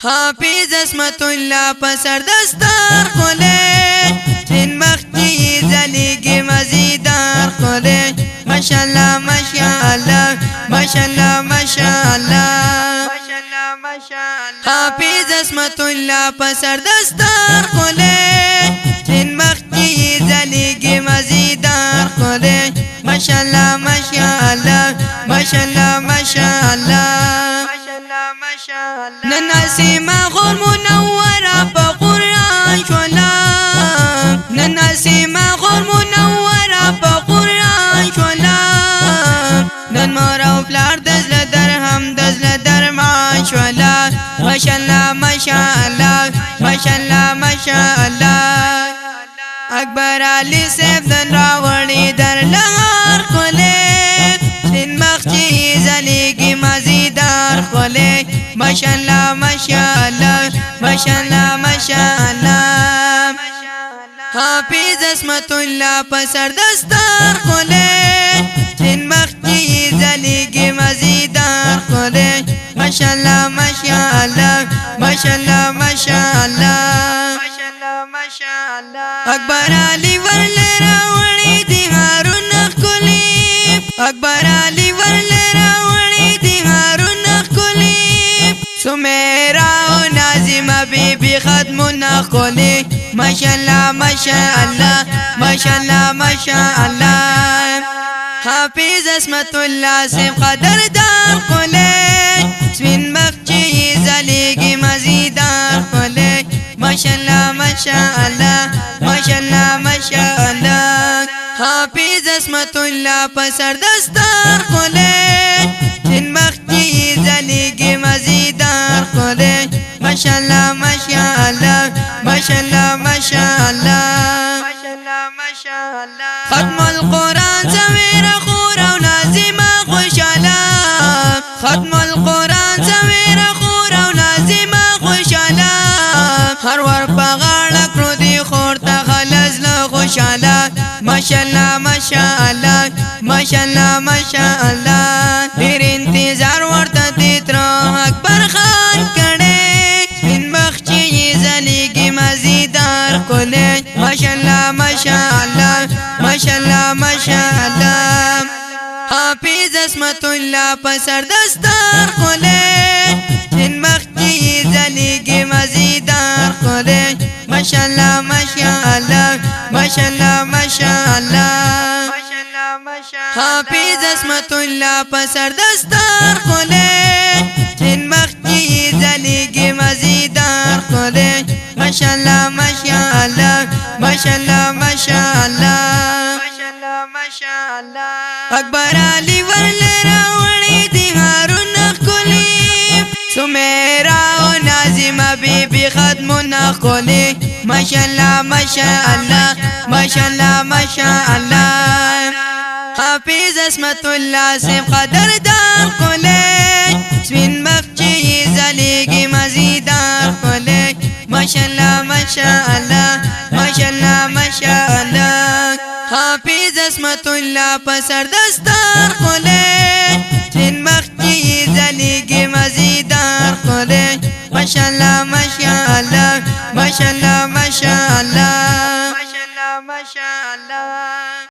حافظ عصمت الله پسر دستار کوله سپین مختی زلیگی مزیدار کوله ماشاءالله ماشاءالله ماشاءالله ماشاءالله حافظ عصمت الله پسر دستار کوله سپین مختی زلیگی مزیدار کوله ماشاءالله ماشاءالله ماشاءالله ماشاءالله ننسیما غور منورا پا قرآن شولا ننسیما غور منورا پا قرآن شولا نن مارا و پلار دزل درهم دزل درمان شولا ماشاءالله ماشاءالله ماشاءالله ماشاءالله اکبر علی سیف دن راوڑی در لغار کوله سپین مخچی زلیگی مزیدار کوله ماشاءالله ماشاءالله ماشاءالله ماشاءالله حافظ عصمت الله پسر دستار کوله سپین مخچی زلیگی مزیدار کوله ماشاءالله ماشاءالله ماشاءالله ماشاءالله اکبر علی ورل راوڑی دی هارون کلی اکبر علی ورل راوڑی دی هارون کلی سمیرا و نازم بی بی خدمون کلی ماشاءالله ماشاءالله ماشاءالله ماشاءالله حافظ عصمت الله سیم قدر دار کلی سپین مخچی زلیگی مزیدار کلی ماشاءالله ماشاءالله ماشاءالله ماشاءالله حافظ عصمت الله پسر دستار کوله سپین مختی زلیگی مزیدار کوله ماشاءالله ماشاءالله ماشاءالله ماشاءالله ختم القرآن زویر خور و نازم خوشاله ختم القرآن زویر خور و نازم خوشاله هر ور پغاړه کړو دی خور ته خلز له خوشاله ماشاءالله ماشاءالله ماشاءالله ماشاءالله ډیر انتظار ورته دی تر اکبر خان کړي سپین مخچی زلیگی مزیدار کوله ماشاءالله ماشاءالله ماشاءالله ماشاءالله حافظ عصمت الله پسر دستار کوله سپین مخچی زلیگی مزیدار کوله ماشاءالله ماشاءالله ماشاءالله ماشاءالله حافظ عصمت الله پسر دستار کوله سپین مخچی زلیگی مزیدار کوله ماشاءالله ماشاءالله ماشاءالله ماشاءالله اکبر علی ورل راوڑی دی هارون کلی سمیرا و نازم بی بی خدمون کلی ماشاءالله ماشاءالله ماشاءالله ماشاءالله حافظ عصمت الله سیم قدر دار کوله سپین مخچی زلیگی مزیدار کوله ماشاءالله ماشاءالله ماشاءالله ماشاءالله حافظ عصمت الله پسر دستار کوله سپین مخچی زلیگی مزیدار کوله ماشاءالله ماشاءالله ماشاءالله ماشاءالله